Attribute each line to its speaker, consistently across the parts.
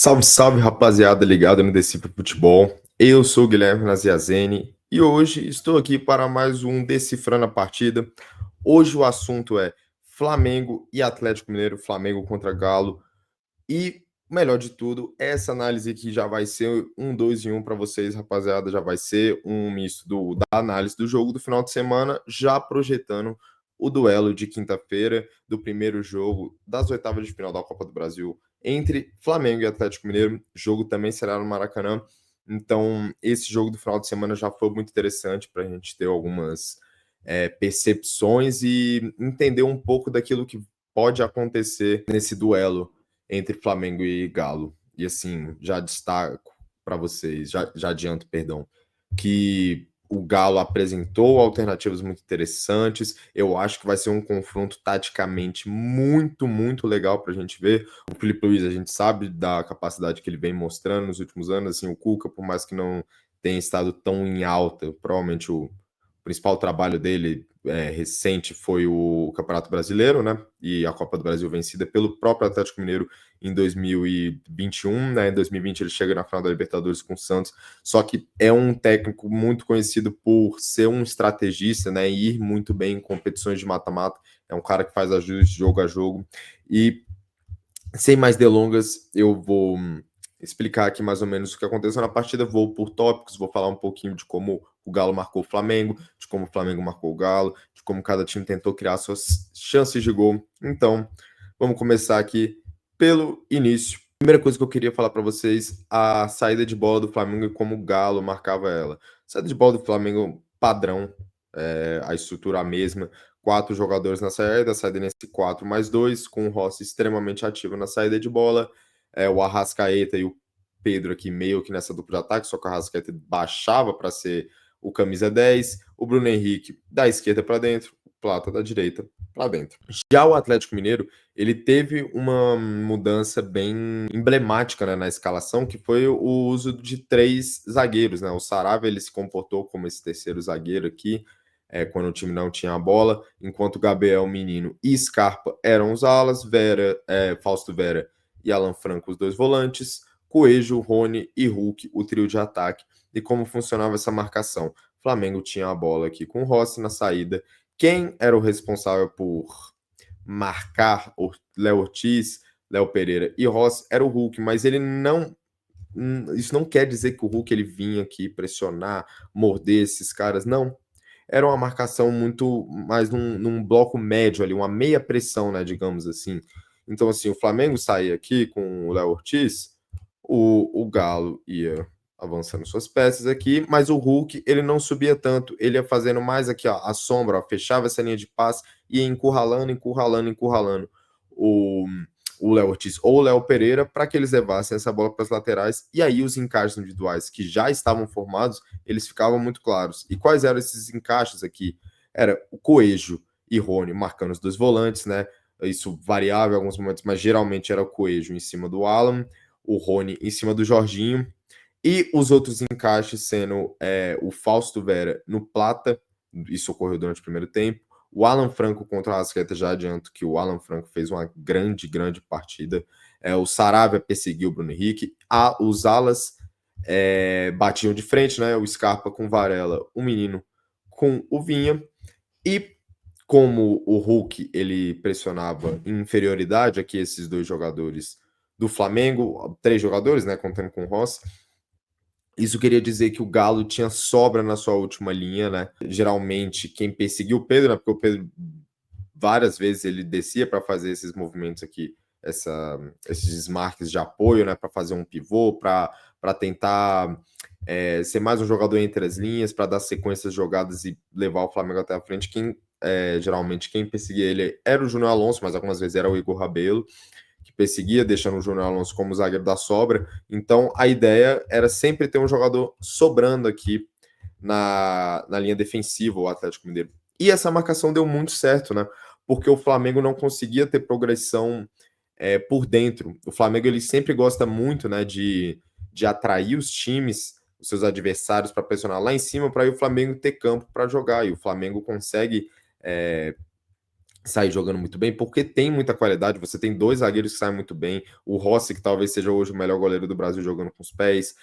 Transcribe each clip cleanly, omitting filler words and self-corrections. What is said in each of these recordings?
Speaker 1: Salve, salve, rapaziada ligada no Decifra Futebol. Eu sou o Guilherme Naziazene e hoje estou aqui para mais um Decifrando a Partida. Hoje o assunto é Flamengo e Atlético Mineiro, Flamengo contra Galo. E, melhor de tudo, essa análise aqui já vai ser um 2 em 1 para vocês, rapaziada. Já vai ser um misto da análise do jogo do final de semana, já projetando o duelo de quinta-feira do primeiro jogo das oitavas de final da Copa do Brasil entre Flamengo e Atlético Mineiro. O jogo também será no Maracanã. Então, esse jogo do final de semana já foi muito interessante para a gente ter algumas percepções e entender um pouco daquilo que pode acontecer nesse duelo entre Flamengo e Galo. E assim, já destaco para vocês, já adianto, perdão, que o Galo apresentou alternativas muito interessantes. Eu acho que vai ser um confronto taticamente muito, muito legal para a gente ver. O Felipe Luiz, a gente sabe da capacidade que ele vem mostrando nos últimos anos. Assim, o Cuca, por mais que não tenha estado tão em alta, provavelmente o principal trabalho dele recente foi o Campeonato Brasileiro, né? E a Copa do Brasil vencida pelo próprio Atlético Mineiro em 2021, né? Em 2020 ele chega na final da Libertadores com o Santos, só que é um técnico muito conhecido por ser um estrategista, né? E ir muito bem em competições de mata-mata. É um cara que faz ajustes jogo a jogo. E sem mais delongas, eu vou explicar aqui mais ou menos o que aconteceu na partida. Vou por tópicos, vou falar um pouquinho de como o Galo marcou o Flamengo, de como o Flamengo marcou o Galo, de como cada time tentou criar suas chances de gol. Então, vamos começar aqui pelo início. Primeira coisa que eu queria falar para vocês, a saída de bola do Flamengo e como o Galo marcava ela. Saída de bola do Flamengo padrão, a estrutura a mesma, 4 jogadores na saída nesse 4+2, com o Rossi extremamente ativo na saída de bola, o Arrascaeta e o Pedro aqui meio que nessa dupla de ataque, só que o Arrascaeta baixava para ser o camisa 10, o Bruno Henrique da esquerda para dentro, o Plata da direita para dentro. Já o Atlético Mineiro, ele teve uma mudança bem emblemática, né, na escalação, que foi o uso de 3 zagueiros, né? O Saravia, ele se comportou como esse terceiro zagueiro aqui, quando o time não tinha a bola, enquanto Gabriel Menino e Scarpa eram os alas, Fausto Vera e Alan Franco os 2 volantes, Coelho, Rony e Hulk o trio de ataque. E como funcionava essa marcação? O Flamengo tinha a bola aqui com o Rossi na saída. Quem era o responsável por marcar o Léo Ortiz, Léo Pereira e Rossi era o Hulk, mas ele não. Isso não quer dizer que o Hulk ele vinha aqui pressionar, morder esses caras, não. Era uma marcação muito mais num bloco médio ali, uma meia pressão, né, digamos assim. Então, assim, o Flamengo saía aqui com o Léo Ortiz, o Galo ia avançando suas peças aqui, mas o Hulk, ele não subia tanto, ele ia fazendo mais aqui, ó, a sombra, ó, fechava essa linha de passe e ia encurralando, encurralando, encurralando o, o Léo Ortiz ou o Léo Pereira para que eles levassem essa bola para as laterais, e aí os encaixes individuais que já estavam formados, eles ficavam muito claros. E quais eram esses encaixes aqui? Era o Coelho e Rony marcando os 2 volantes, né? Isso variava em alguns momentos, mas geralmente era o Coelho em cima do Alan, o Rony em cima do Jorginho, e os outros encaixes sendo o Fausto Vera no Plata, isso ocorreu durante o primeiro tempo, o Alan Franco contra o Arrascaeta, já adianto que o Alan Franco fez uma grande, grande partida, o Saravia perseguiu o Bruno Henrique, os alas batiam de frente, né, o Scarpa com o Varela, o Menino com o Vinha, e como o Hulk ele pressionava em inferioridade aqui esses 2 jogadores do Flamengo, 3 jogadores, né, contando com o Rossi, isso queria dizer que o Galo tinha sobra na sua última linha, né? Geralmente quem perseguiu o Pedro, né? Porque o Pedro várias vezes ele descia para fazer esses movimentos aqui, esses desmarques de apoio, né? Para fazer um pivô, para tentar ser mais um jogador entre as linhas, para dar sequências jogadas e levar o Flamengo até a frente. Geralmente quem perseguia ele era o Júnior Alonso, mas algumas vezes era o Igor Rabelo, que perseguia, deixando o Júnior Alonso como zagueiro da sobra. Então, a ideia era sempre ter um jogador sobrando aqui na linha defensiva, o Atlético Mineiro. E essa marcação deu muito certo, né? Porque o Flamengo não conseguia ter progressão por dentro. O Flamengo ele sempre gosta muito, né, de atrair os times, os seus adversários, para pressionar lá em cima, para aí o Flamengo ter campo para jogar. E o Flamengo consegue sair jogando muito bem, porque tem muita qualidade. Você tem 2 zagueiros que saem muito bem, o Rossi, que talvez seja hoje o melhor goleiro do Brasil jogando com os pés,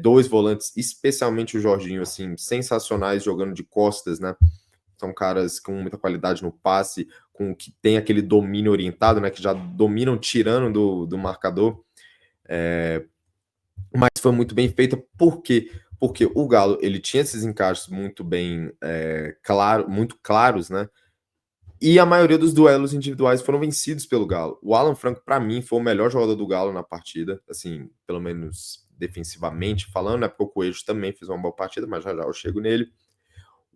Speaker 1: 2 volantes, especialmente o Jorginho, assim, sensacionais jogando de costas, né? São caras com muita qualidade no passe, com que tem aquele domínio orientado, né? Que já dominam tirando do marcador. Mas foi muito bem feita, por quê? Porque o Galo ele tinha esses encaixes muito bem muito claros, né? E a maioria dos duelos individuais foram vencidos pelo Galo. O Alan Franco, para mim, foi o melhor jogador do Galo na partida, assim, pelo menos defensivamente falando, né? Porque o Coelho também fez uma boa partida, mas já já eu chego nele.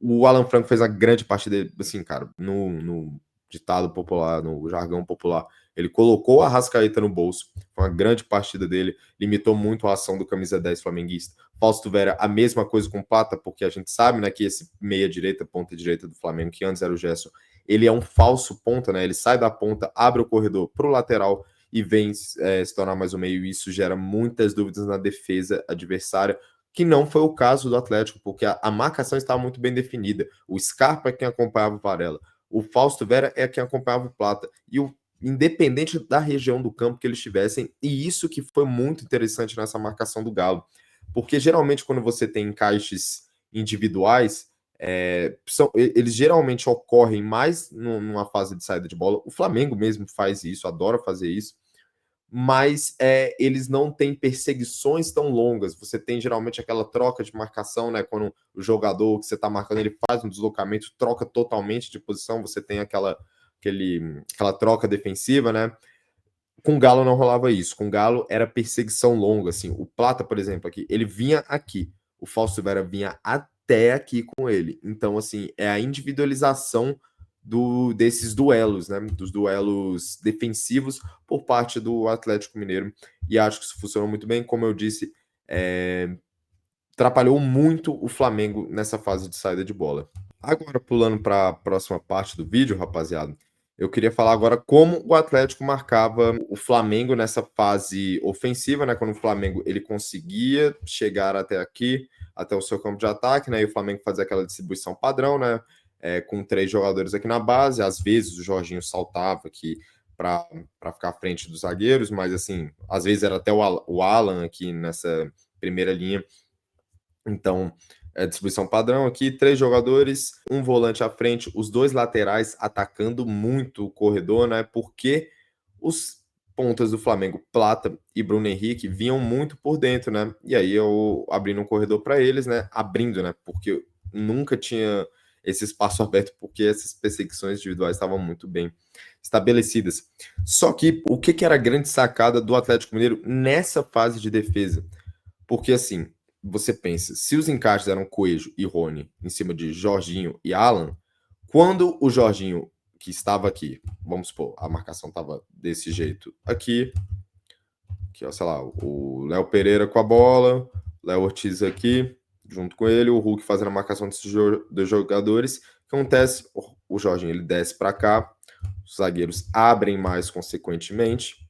Speaker 1: O Alan Franco fez a grande partida, assim, cara, no ditado popular, no jargão popular. Ele colocou a Arrascaeta no bolso. Foi uma grande partida dele. Limitou muito a ação do camisa 10 flamenguista. Fausto Vera, a mesma coisa com Plata, porque a gente sabe, né, que esse meia-direita, ponta-direita do Flamengo, que antes era o Gerson, ele é um falso ponta, né? Ele sai da ponta, abre o corredor pro lateral e vem se tornar mais um meio. Isso gera muitas dúvidas na defesa adversária, que não foi o caso do Atlético, porque a marcação estava muito bem definida. O Scarpa é quem acompanhava o Varela, o Fausto Vera é quem acompanhava o Plata, e o independente da região do campo que eles estivessem, e isso que foi muito interessante nessa marcação do Galo, porque geralmente quando você tem encaixes individuais, eles geralmente ocorrem mais numa fase de saída de bola. O Flamengo mesmo faz isso, adora fazer isso, mas eles não têm perseguições tão longas. Você tem geralmente aquela troca de marcação, né? Quando o jogador que você está marcando ele faz um deslocamento, troca totalmente de posição, você tem aquela troca defensiva, né? Com o Galo não rolava isso. Com o Galo era perseguição longa, assim. O Plata, por exemplo, aqui, ele vinha aqui. O Fausto Vera vinha até aqui com ele. Então, assim, é a individualização desses duelos, né? Dos duelos defensivos por parte do Atlético Mineiro. E acho que isso funcionou muito bem. Como eu disse, atrapalhou muito o Flamengo nessa fase de saída de bola. Agora, pulando para a próxima parte do vídeo, rapaziada, eu queria falar agora como o Atlético marcava o Flamengo nessa fase ofensiva, né? Quando o Flamengo ele conseguia chegar até aqui, até o seu campo de ataque, né? E o Flamengo fazia aquela distribuição padrão, né? Com 3 jogadores aqui na base. Às vezes o Jorginho saltava aqui para ficar à frente dos zagueiros, mas assim, às vezes era até o Alan aqui nessa primeira linha. Então, distribuição padrão aqui, 3 jogadores, um volante à frente, os 2 laterais atacando muito o corredor, né? Porque os pontas do Flamengo, Plata e Bruno Henrique, vinham muito por dentro, né? E aí eu abrindo um corredor para eles, né? Abrindo, né? Porque nunca tinha esse espaço aberto, porque essas perseguições individuais estavam muito bem estabelecidas. Só que o que era a grande sacada do Atlético Mineiro nessa fase de defesa? Porque assim, você pensa, se os encaixes eram Coelho e Rony em cima de Jorginho e Alan, quando o Jorginho, que estava aqui, vamos supor, a marcação estava desse jeito aqui, ó, sei lá, o Léo Pereira com a bola, Léo Ortiz aqui, junto com ele, o Hulk fazendo a marcação desses dois jogadores, o que acontece? O Jorginho ele desce para cá, os zagueiros abrem mais consequentemente,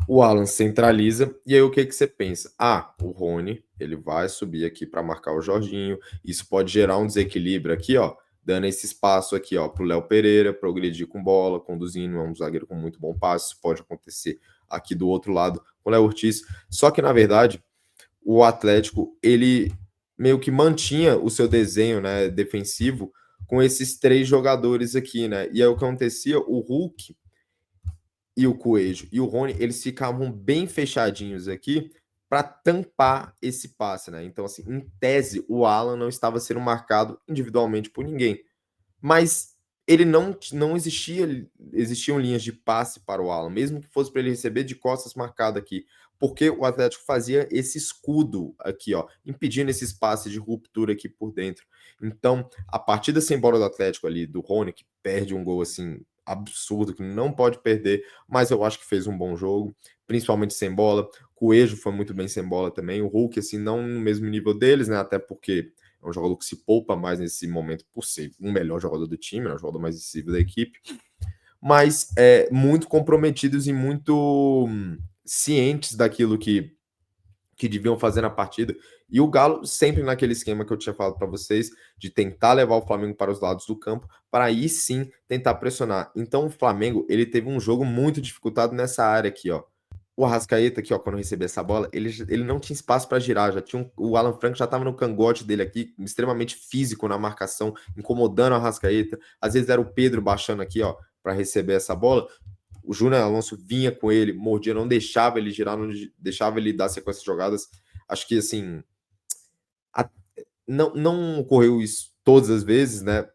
Speaker 1: o Alan centraliza, e aí o que você pensa? O Rony, ele vai subir aqui para marcar o Jorginho, isso pode gerar um desequilíbrio aqui, ó, dando esse espaço aqui, ó, pro Léo Pereira progredir com bola, conduzindo, é um zagueiro com muito bom passe, isso pode acontecer aqui do outro lado com o Léo Ortiz, só que na verdade, o Atlético, ele meio que mantinha o seu desenho, né, defensivo com esses 3 jogadores aqui, né, e aí o que acontecia, o Hulk e o Coelho e o Rony, eles ficavam bem fechadinhos aqui para tampar esse passe, né? Então, assim, em tese, o Alan não estava sendo marcado individualmente por ninguém. Mas ele não existiam linhas de passe para o Alan, mesmo que fosse para ele receber de costas marcado aqui. Porque o Atlético fazia esse escudo aqui, ó, impedindo esses passes de ruptura aqui por dentro. Então, a partida sem bola do Atlético ali, do Rony, que perde um gol assim absurdo, que não pode perder, mas eu acho que fez um bom jogo, principalmente sem bola. Coelho foi muito bem sem bola também. O Hulk, assim, não no mesmo nível deles, né? Até porque é um jogador que se poupa mais nesse momento por ser o melhor jogador do time, né? O jogador mais decisivo da equipe. Mas muito comprometidos e muito cientes daquilo que deviam fazer na partida. E o Galo sempre naquele esquema que eu tinha falado para vocês, de tentar levar o Flamengo para os lados do campo, para aí sim tentar pressionar. Então o Flamengo, ele teve um jogo muito dificultado nessa área aqui, ó. O Arrascaeta aqui, ó, quando recebeu essa bola, ele não tinha espaço para girar, já tinha o Alan Franco já estava no cangote dele aqui, extremamente físico na marcação, incomodando o Arrascaeta. Às vezes era o Pedro baixando aqui, ó, para receber essa bola. O Júnior Alonso vinha com ele, mordia, não deixava ele girar, não deixava ele dar sequência de jogadas. Acho que, assim, não ocorreu isso todas as vezes, né?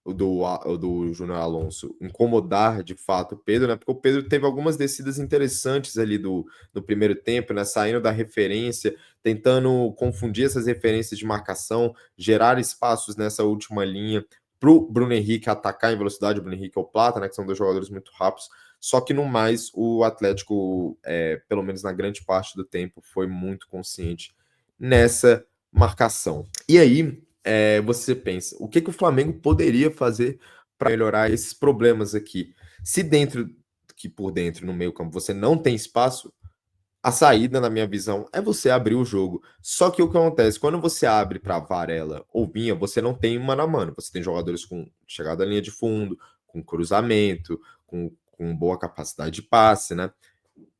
Speaker 1: O do Júnior Alonso incomodar de fato o Pedro, né? Porque o Pedro teve algumas descidas interessantes ali no primeiro tempo, né? Saindo da referência, tentando confundir essas referências de marcação, gerar espaços nessa última linha para o Bruno Henrique atacar em velocidade, o Bruno Henrique ou o Plata, né? Que são dois jogadores muito rápidos. Só que no mais, o Atlético, pelo menos na grande parte do tempo, foi muito consciente nessa marcação. E aí, você pensa, o que o Flamengo poderia fazer para melhorar esses problemas aqui? Se por dentro, no meio campo, você não tem espaço, a saída, na minha visão, é você abrir o jogo. Só que o que acontece? Quando você abre para Varela ou Vinha, você não tem mano a mano. Você tem jogadores com chegada à linha de fundo, com cruzamento, com boa capacidade de passe, né?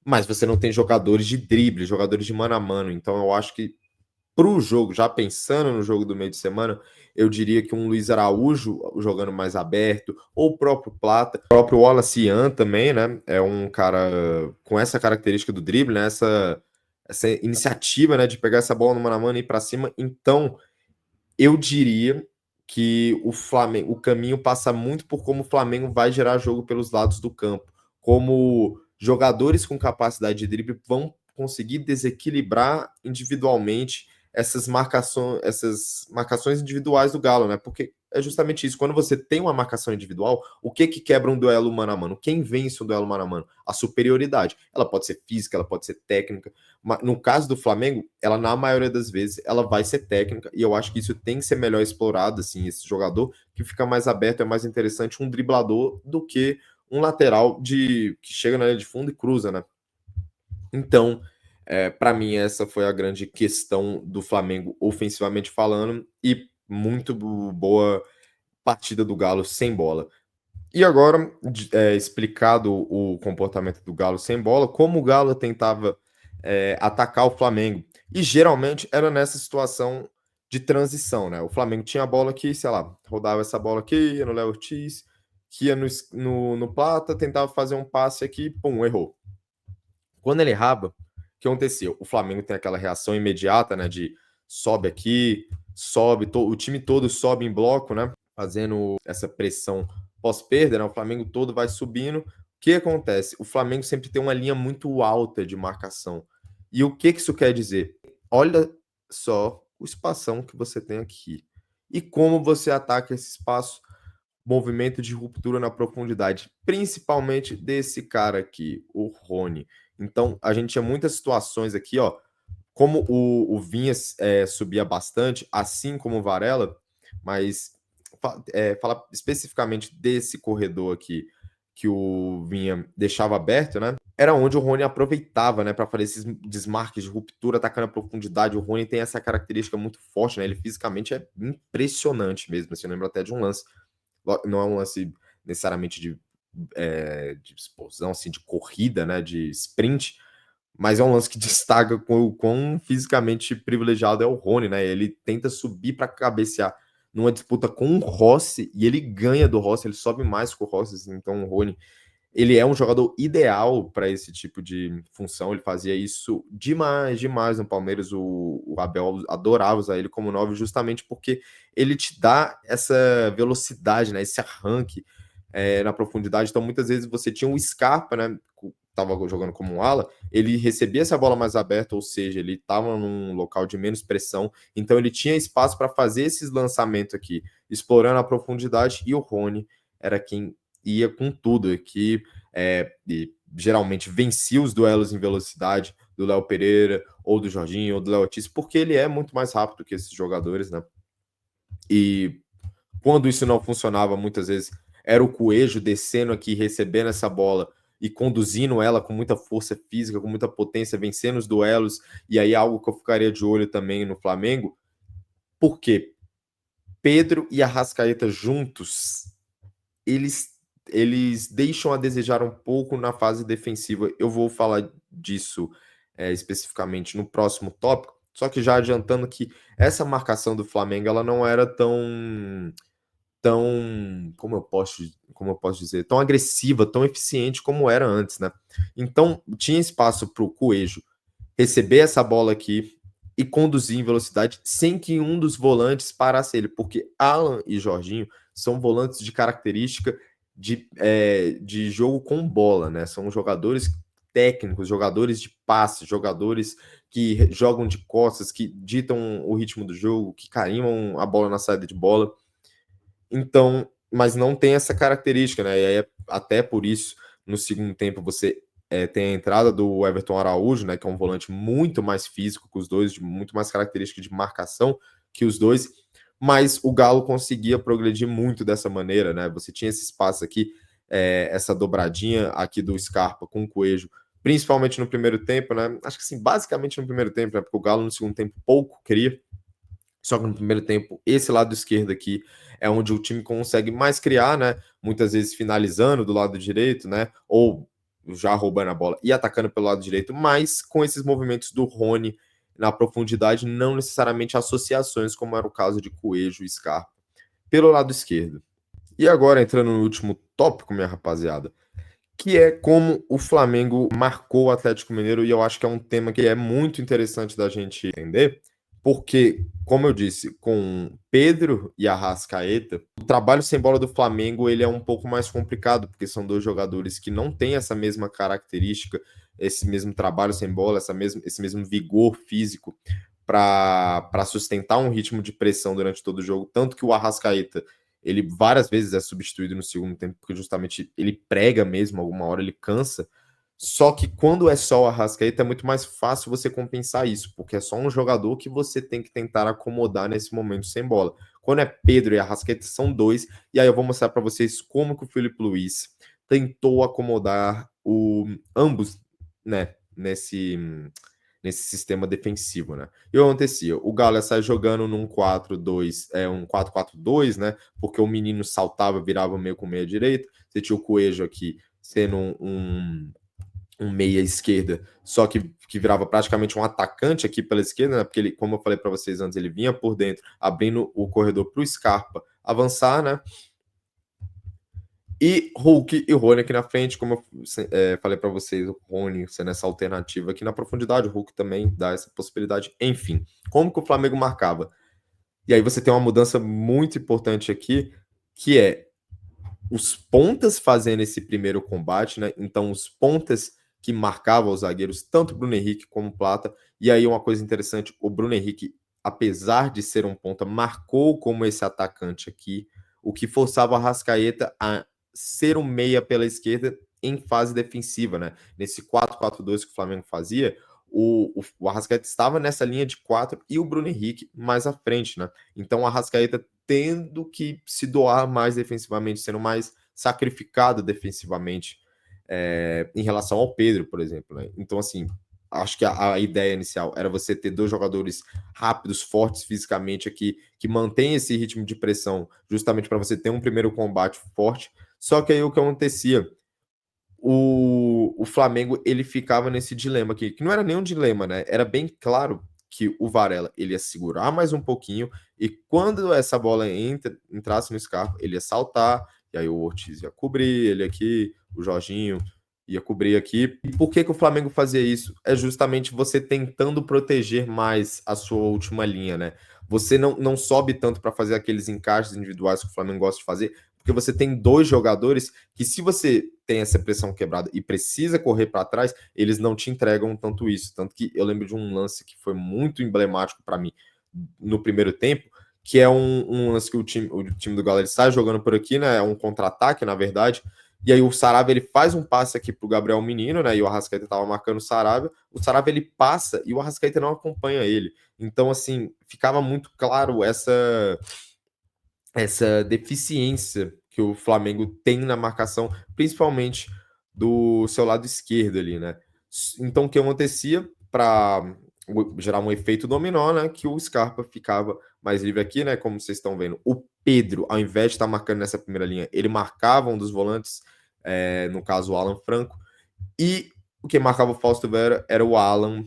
Speaker 1: Mas você não tem jogadores de drible, jogadores de mano a mano. Então eu acho que para o jogo, já pensando no jogo do meio de semana, eu diria que um Luiz Araújo jogando mais aberto, ou o próprio Plata, o próprio Wallace Ian também, né? É um cara com essa característica do drible, né? Essa iniciativa, né? De pegar essa bola no mano a mano e ir para cima. Então, eu diria que o Flamengo, o caminho passa muito por como o Flamengo vai gerar jogo pelos lados do campo, como jogadores com capacidade de drible vão conseguir desequilibrar individualmente essas marcações individuais do Galo, né? Porque é justamente isso. Quando você tem uma marcação individual, o que quebra um duelo mano a mano? Quem vence um duelo mano a mano? A superioridade. Ela pode ser física, ela pode ser técnica. No caso do Flamengo, ela na maioria das vezes ela vai ser técnica e eu acho que isso tem que ser melhor explorado, assim, esse jogador que fica mais aberto, é mais interessante um driblador do que um lateral que chega na linha de fundo e cruza, né? Então, para mim essa foi a grande questão do Flamengo ofensivamente falando e muito boa partida do Galo sem bola. E agora, explicado o comportamento do Galo sem bola, como o Galo tentava atacar o Flamengo. E geralmente era nessa situação de transição, né? O Flamengo tinha a bola aqui, sei lá, rodava essa bola aqui, ia no Léo Ortiz, que ia no Plata, tentava fazer um passe aqui, pum, errou. Quando ele errava, o que acontecia? O Flamengo tem aquela reação imediata, né? De sobe aqui, sobe, o time todo sobe em bloco, né? Fazendo essa pressão pós-perda, né? O Flamengo todo vai subindo. O que acontece? O Flamengo sempre tem uma linha muito alta de marcação. E o que isso quer dizer? Olha só o espação que você tem aqui. E como você ataca esse espaço, movimento de ruptura na profundidade, principalmente desse cara aqui, o Rony. Então, a gente tinha muitas situações aqui, ó, como o Vinha subia bastante, assim como o Varela, mas falar especificamente desse corredor aqui que o Vinha deixava aberto, né? Era onde o Rony aproveitava, né, para fazer esses desmarques de ruptura, atacando a profundidade. O Rony tem essa característica muito forte, né? Ele fisicamente é impressionante mesmo. Assim, eu lembro até de um lance, não é um lance necessariamente de explosão, assim, de corrida, né, de sprint, mas é um lance que destaca o quão fisicamente privilegiado é o Rony, né? Ele tenta subir para cabecear numa disputa com o Rossi e ele ganha do Rossi, ele sobe mais que o Rossi, assim, então o Rony, ele é um jogador ideal para esse tipo de função, ele fazia isso demais no Palmeiras, o Abel adorava usar ele como 9 justamente porque ele te dá essa velocidade, né, esse arranque na profundidade, então muitas vezes você tinha o Scarpa, né, estava jogando como um ala, ele recebia essa bola mais aberta, ou seja, ele estava num local de menos pressão, então ele tinha espaço para fazer esses lançamentos aqui, explorando a profundidade, e o Rony era quem ia com tudo aqui, e geralmente vencia os duelos em velocidade do Léo Pereira, ou do Jorginho, ou do Léo Ortiz, porque ele é muito mais rápido que esses jogadores, né? E quando isso não funcionava, muitas vezes era o Coelho descendo aqui, recebendo essa bola e conduzindo ela com muita força física, com muita potência, vencendo os duelos, e aí algo que eu ficaria de olho também no Flamengo, porque Pedro e Arrascaeta juntos, eles eles deixam a desejar um pouco na fase defensiva. Eu vou falar disso, especificamente no próximo tópico, só que já adiantando que essa marcação do Flamengo, ela não era tão, como eu posso dizer, tão agressiva, tão eficiente como era antes, né. Então, tinha espaço para o Coelho receber essa bola aqui e conduzir em velocidade sem que um dos volantes parasse ele, porque Alan e Jorginho são volantes de característica de jogo com bola, né? São jogadores técnicos, jogadores de passe, jogadores que jogam de costas, que ditam o ritmo do jogo, que carimbam a bola na saída de bola. Então, mas não tem essa característica, né? E aí, até por isso, no segundo tempo, você tem a entrada do Everton Araújo, né? Que é um volante muito mais físico que os dois, de muito mais característica de marcação que os dois, mas o Galo conseguia progredir muito dessa maneira, né? Você tinha esse espaço aqui, essa dobradinha aqui do Scarpa com o Coelho, principalmente no primeiro tempo, né? Acho que assim, basicamente no primeiro tempo, né? Porque o Galo no segundo tempo pouco queria, só que no primeiro tempo, esse lado esquerdo aqui é onde o time consegue mais criar, né? Muitas vezes finalizando do lado direito, né? Ou já roubando a bola e atacando pelo lado direito, mas com esses movimentos do Rony na profundidade, não necessariamente associações, como era o caso de Coelho e Scarpa, pelo lado esquerdo. E agora, entrando no último tópico, minha rapaziada, que é como o Flamengo marcou o Atlético Mineiro, e eu acho que é um tema que é muito interessante da gente entender, porque, como eu disse, com Pedro e Arrascaeta, o trabalho sem bola do Flamengo ele é um pouco mais complicado, porque são dois jogadores que não têm essa mesma característica, esse mesmo trabalho sem bola, esse mesmo vigor físico para sustentar um ritmo de pressão durante todo o jogo, tanto que o Arrascaeta ele várias vezes é substituído no segundo tempo, porque justamente ele prega mesmo, alguma hora ele cansa. Só que quando é só o Arrascaeta, é muito mais fácil você compensar isso, porque é só um jogador que você tem que tentar acomodar nesse momento sem bola. Quando é Pedro e Arrascaeta, são dois, e aí eu vou mostrar para vocês como que o Felipe Luiz tentou acomodar ambos, né, nesse sistema defensivo, né? E o que acontecia? O Galo ia sair jogando num 4-2, um 4-4-2, né? Porque o menino saltava, virava meio com meia direita. Você tinha o Coelho aqui sendo um meia esquerda, só que virava praticamente um atacante aqui pela esquerda, né? Porque ele, como eu falei para vocês antes, ele vinha por dentro, abrindo o corredor para o Scarpa avançar, né? E Hulk e Rony aqui na frente, como eu falei para vocês, o Rony sendo essa alternativa aqui na profundidade, o Hulk também dá essa possibilidade. Enfim, como que o Flamengo marcava? E aí você tem uma mudança muito importante aqui, que é os pontas fazendo esse primeiro combate, né? Então, os pontas que marcavam os zagueiros, tanto Bruno Henrique como Plata. E aí, uma coisa interessante: o Bruno Henrique, apesar de ser um ponta, marcou como esse atacante aqui, o que forçava a Rascaeta a ser um meia pela esquerda em fase defensiva, né? Nesse 4-4-2 que o Flamengo fazia, o Arrascaeta estava nessa linha de 4 e o Bruno Henrique mais à frente, né? Então o Arrascaeta tendo que se doar mais defensivamente, sendo mais sacrificado defensivamente em relação ao Pedro, por exemplo, né? Então, assim, acho que a ideia inicial era você ter dois jogadores rápidos, fortes fisicamente aqui, que mantém esse ritmo de pressão, justamente para você ter um primeiro combate forte. Só que aí o que acontecia? O Flamengo ele ficava nesse dilema aqui, que não era nenhum dilema, né? Era bem claro que o Varela ele ia segurar mais um pouquinho e quando essa bola entrasse no Scarpa, ele ia saltar, e aí o Ortiz ia cobrir ele aqui, o Jorginho ia cobrir aqui. E por que que o Flamengo fazia isso? É justamente você tentando proteger mais a sua última linha, né? Você não sobe tanto para fazer aqueles encaixes individuais que o Flamengo gosta de fazer, porque você tem dois jogadores que, se você tem essa pressão quebrada e precisa correr para trás, eles não te entregam tanto isso. Tanto que eu lembro de um lance que foi muito emblemático para mim no primeiro tempo, que é um lance que o time do Galo ele sai jogando por aqui, né? É um contra-ataque, na verdade. E aí o Sarabia ele faz um passe aqui pro Gabriel Menino, né? E o Arrascaeta tava marcando o Sarabia. O Sarabia ele passa e o Arrascaeta não acompanha ele. Então, assim, ficava muito claro essa deficiência que o Flamengo tem na marcação, principalmente do seu lado esquerdo ali, né? Então, o que acontecia para gerar um efeito dominó, né? Que o Scarpa ficava mais livre aqui, né? Como vocês estão vendo, o Pedro, ao invés de estar marcando nessa primeira linha, ele marcava um dos volantes, no caso o Alan Franco, e o que marcava o Fausto Vera era o Alan.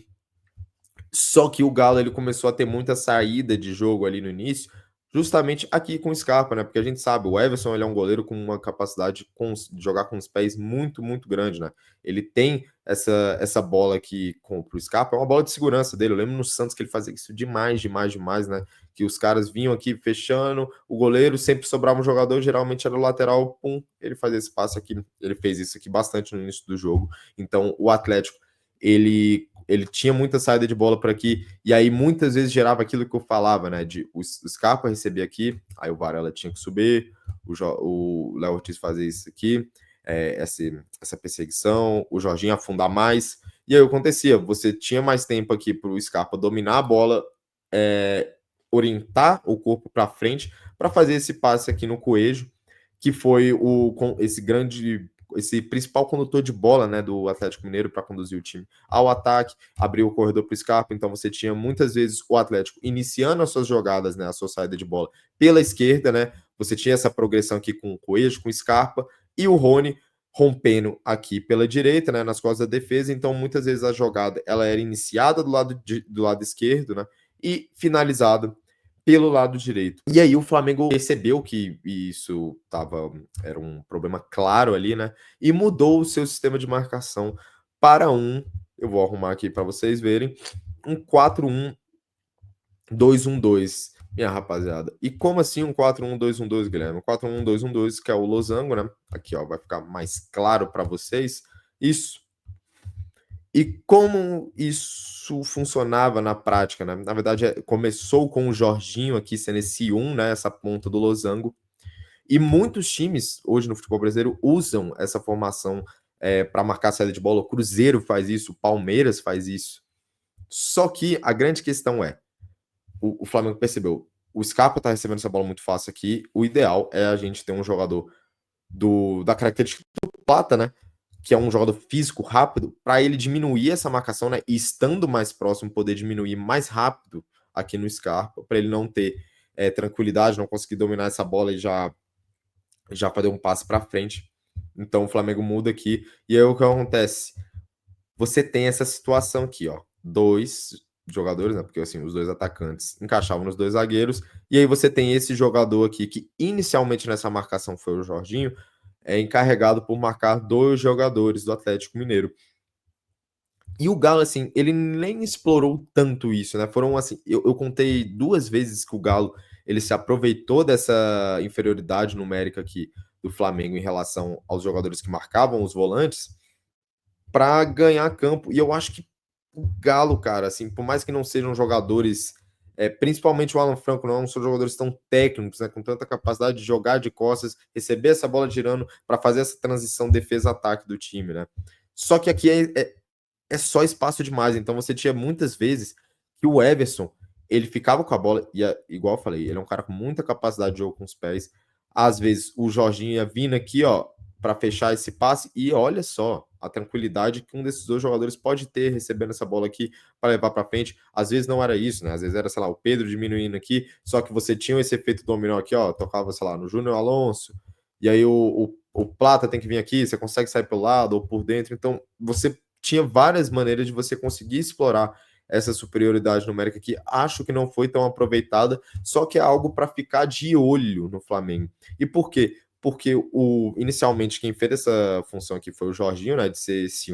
Speaker 1: Só que o Galo ele começou a ter muita saída de jogo ali no início, justamente aqui com o Scarpa, né? Porque a gente sabe, o Everson ele é um goleiro com uma capacidade de jogar com os pés muito, muito grande, né? Ele tem essa bola aqui pro Scarpa, é uma bola de segurança dele. Eu lembro no Santos que ele fazia isso demais, demais, demais, né? Que os caras vinham aqui fechando, o goleiro sempre sobrava um jogador, geralmente era o lateral, pum, ele fazia esse passe aqui. Ele fez isso aqui bastante no início do jogo. Então, o Atlético ele tinha muita saída de bola por aqui, e aí muitas vezes gerava aquilo que eu falava, né? De o Scarpa receber aqui, aí o Varela tinha que subir, o Léo Ortiz fazer isso aqui, essa perseguição, o Jorginho afundar mais, e aí acontecia, você tinha mais tempo aqui para o Scarpa dominar a bola, orientar o corpo para frente, para fazer esse passe aqui no Coelho, que foi esse principal condutor de bola, né, do Atlético Mineiro para conduzir o time ao ataque, abriu o corredor para o Scarpa, então você tinha muitas vezes o Atlético iniciando as suas jogadas, né, a sua saída de bola pela esquerda, né, você tinha essa progressão aqui com o Coelho, com o Scarpa, e o Rony rompendo aqui pela direita, né, nas costas da defesa, então muitas vezes a jogada ela era iniciada do lado esquerdo, né, e finalizada pelo lado direito. E aí o Flamengo percebeu que era um problema claro ali, né? E mudou o seu sistema de marcação para eu vou arrumar aqui para vocês verem, um 4-1-2-1-2, minha rapaziada. E como assim um 4-1-2-1-2, Guilherme? 4-1-2-1-2, que é o losango, né? Aqui, ó, vai ficar mais claro para vocês. Isso. E como isso funcionava na prática, né? Na verdade, começou com o Jorginho aqui sendo esse né? Essa ponta do losango. E muitos times, hoje no futebol brasileiro, usam essa formação para marcar a saída de bola. O Cruzeiro faz isso, o Palmeiras faz isso. Só que a grande questão o Flamengo percebeu, o Scarpa tá recebendo essa bola muito fácil aqui, o ideal é a gente ter um jogador da característica do Plata, né? Que é um jogador físico rápido, para ele diminuir essa marcação, né? E estando mais próximo, poder diminuir mais rápido aqui no Scarpa, para ele não ter tranquilidade, não conseguir dominar essa bola e já fazer um passe para frente. Então o Flamengo muda aqui. E aí o que acontece? Você tem essa situação aqui, ó. Dois jogadores, né? Porque assim, os dois atacantes encaixavam nos dois zagueiros. E aí você tem esse jogador aqui, que inicialmente nessa marcação foi o Jorginho, encarregado por marcar dois jogadores do Atlético Mineiro. E o Galo, assim, ele nem explorou tanto isso, né? Foram assim, eu contei 2 vezes que o Galo ele se aproveitou dessa inferioridade numérica aqui do Flamengo em relação aos jogadores que marcavam os volantes para ganhar campo. E eu acho que o Galo, cara, assim, por mais que não sejam jogadores, principalmente o Alan Franco, não são jogadores tão técnicos, né, com tanta capacidade de jogar de costas, receber essa bola girando para fazer essa transição defesa-ataque do time, né? Só que aqui é só espaço demais, então você tinha muitas vezes que o Everson, ele ficava com a bola, e igual eu falei, ele é um cara com muita capacidade de jogo com os pés, às vezes o Jorginho ia vindo aqui, ó, para fechar esse passe, e olha só a tranquilidade que um desses dois jogadores pode ter recebendo essa bola aqui para levar para frente. Às vezes não era isso, né? Às vezes era, sei lá, o Pedro diminuindo aqui, só que você tinha esse efeito dominó aqui, ó, tocava, sei lá, no Júnior Alonso, e aí o Plata tem que vir aqui, você consegue sair pelo lado ou por dentro, então você tinha várias maneiras de você conseguir explorar essa superioridade numérica que acho que não foi tão aproveitada, só que é algo para ficar de olho no Flamengo. E por quê? Porque inicialmente quem fez essa função aqui foi o Jorginho, né, de ser esse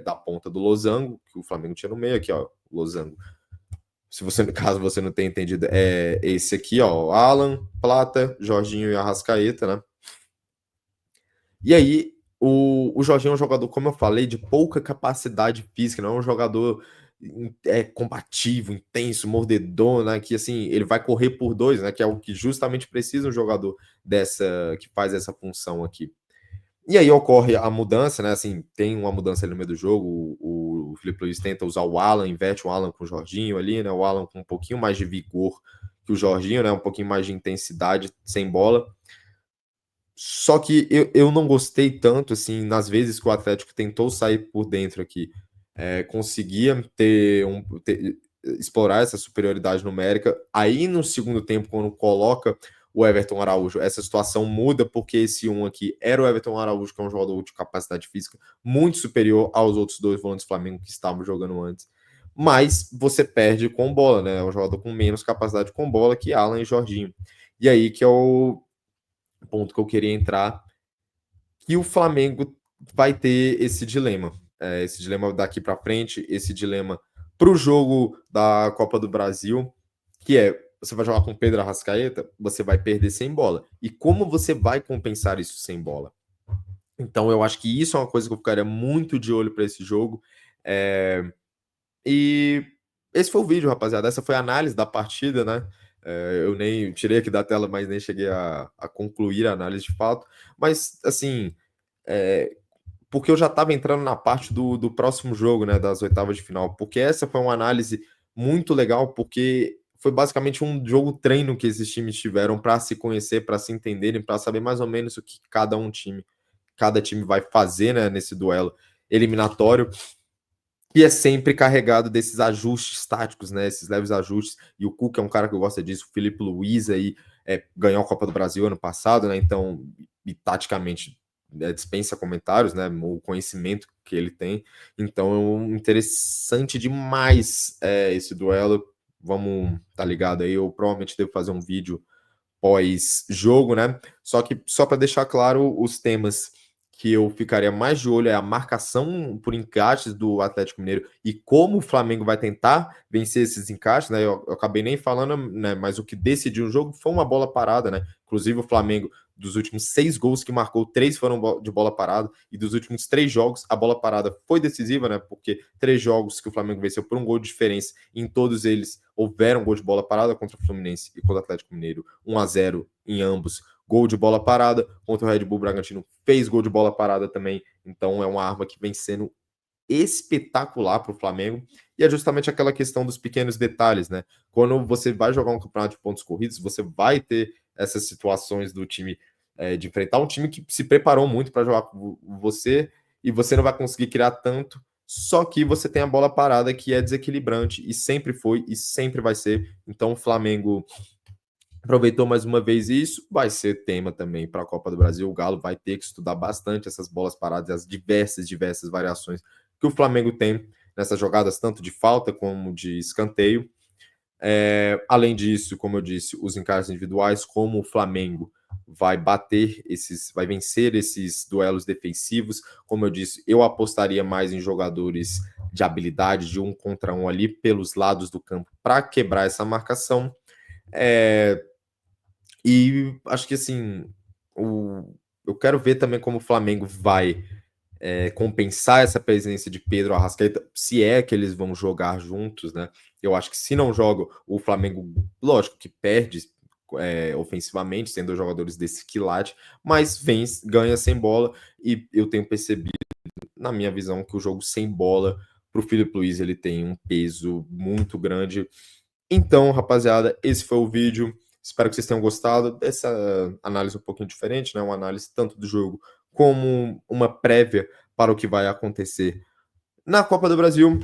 Speaker 1: da ponta do losango, que o Flamengo tinha no meio aqui, ó, losango. Se você, caso você não tenha entendido, é esse aqui, ó, Alan, Plata, Jorginho e Arrascaeta, né? E aí, o Jorginho é um jogador, como eu falei, de pouca capacidade física, não é um jogador combativo, intenso, mordedor, né? Que assim, ele vai correr por dois, né? Que é o que justamente precisa um jogador que faz essa função aqui. E aí ocorre a mudança, né? Assim, tem uma mudança ali no meio do jogo. O Felipe Luiz tenta usar o Alan, inverte o Alan com o Jorginho ali, né? O Alan com um pouquinho mais de vigor que o Jorginho, né? Um pouquinho mais de intensidade sem bola. Só que eu não gostei tanto, assim, nas vezes que o Atlético tentou sair por dentro aqui, conseguia explorar essa superioridade numérica. Aí no segundo tempo, quando coloca o Everton Araújo, essa situação muda, porque esse um aqui era o Everton Araújo, que é um jogador de capacidade física muito superior aos outros dois volantes do Flamengo que estavam jogando antes. Mas você perde com bola, né? É um jogador com menos capacidade com bola que Alan e Jorginho. E aí que é o ponto que eu queria entrar, que o Flamengo vai ter esse dilema daqui para frente, esse dilema para o jogo da Copa do Brasil, que é, você vai jogar com Pedro Arrascaeta, você vai perder sem bola. E como você vai compensar isso sem bola? Então eu acho que isso é uma coisa que eu ficaria muito de olho para esse jogo. E esse foi o vídeo, rapaziada. Essa foi a análise da partida, né? Eu nem tirei aqui da tela, mas nem cheguei a concluir a análise de fato. Mas, assim, é, porque eu já estava entrando na parte do próximo jogo, né? Das oitavas de final. Porque essa foi uma análise muito legal, porque foi basicamente um jogo treino que esses times tiveram para se conhecer, para se entenderem, para saber mais ou menos o que cada time vai fazer, né, nesse duelo eliminatório. E é sempre carregado desses ajustes táticos, né? Esses leves ajustes. E o Cuca é um cara que gosta disso. O Felipe Luiz aí ganhou a Copa do Brasil ano passado, né? Então, e taticamente dispensa comentários, né? O conhecimento que ele tem. Então, interessante demais esse duelo. Vamos, tá ligado aí? Eu provavelmente devo fazer um vídeo pós-jogo, né? Só que só para deixar claro os temas que eu ficaria mais de olho é a marcação por encaixes do Atlético Mineiro e como o Flamengo vai tentar vencer esses encaixes, né? Eu acabei nem falando, né? Mas o que decidiu o jogo foi uma bola parada, né? Inclusive o Flamengo, dos últimos 6 gols que marcou, 3 foram de bola parada, e dos últimos 3 jogos, a bola parada foi decisiva, né? Porque 3 jogos que o Flamengo venceu por um gol de diferença, e em todos eles houveram gol de bola parada contra o Fluminense e contra o Atlético Mineiro, 1-0 em ambos, gol de bola parada, contra o Red Bull Bragantino fez gol de bola parada também, então é uma arma que vem sendo espetacular para o Flamengo, e é justamente aquela questão dos pequenos detalhes, né? Quando você vai jogar um campeonato de pontos corridos, você vai ter essas situações do time de enfrentar um time que se preparou muito para jogar com você, e você não vai conseguir criar tanto, só que você tem a bola parada que é desequilibrante, e sempre foi, e sempre vai ser. Então o Flamengo aproveitou mais uma vez isso, vai ser tema também para a Copa do Brasil. O Galo vai ter que estudar bastante essas bolas paradas e as diversas variações que o Flamengo tem nessas jogadas, tanto de falta como de escanteio. Além disso, como eu disse, os encaixes individuais, como o Flamengo vai vencer esses duelos defensivos. Como eu disse, eu apostaria mais em jogadores de habilidade, de 1 contra 1 ali pelos lados do campo para quebrar essa marcação. E acho que assim, eu quero ver também como o Flamengo vai compensar essa presença de Pedro Arrascaeta, se é que eles vão jogar juntos, né? Eu acho que se não jogam, o Flamengo, lógico que perde ofensivamente, sendo jogadores desse quilate, mas ganha sem bola, e eu tenho percebido, na minha visão, que o jogo sem bola para o Felipe Luiz ele tem um peso muito grande. Então, rapaziada, esse foi o vídeo. Espero que vocês tenham gostado dessa análise um pouquinho diferente, né? Uma análise tanto do jogo como uma prévia para o que vai acontecer na Copa do Brasil.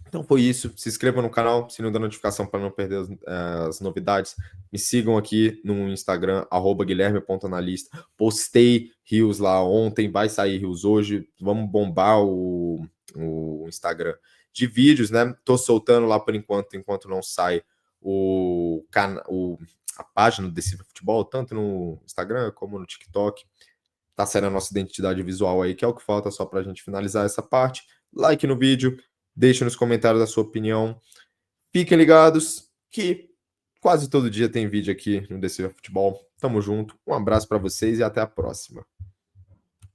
Speaker 1: Então foi isso. Se inscrevam no canal, sininho da notificação para não perder as novidades. Me sigam aqui no Instagram, @guilherme.analista. Postei rios lá ontem, vai sair rios hoje. Vamos bombar o Instagram de vídeos, né? Tô soltando lá por enquanto não sai a página do Decifra Futebol, tanto no Instagram como no TikTok. Tá saindo a nossa identidade visual aí, que é o que falta só pra gente finalizar essa parte. Like no vídeo, deixe nos comentários a sua opinião. Fiquem ligados que quase todo dia tem vídeo aqui no Decifra Futebol. Tamo junto, um abraço para vocês e até a próxima.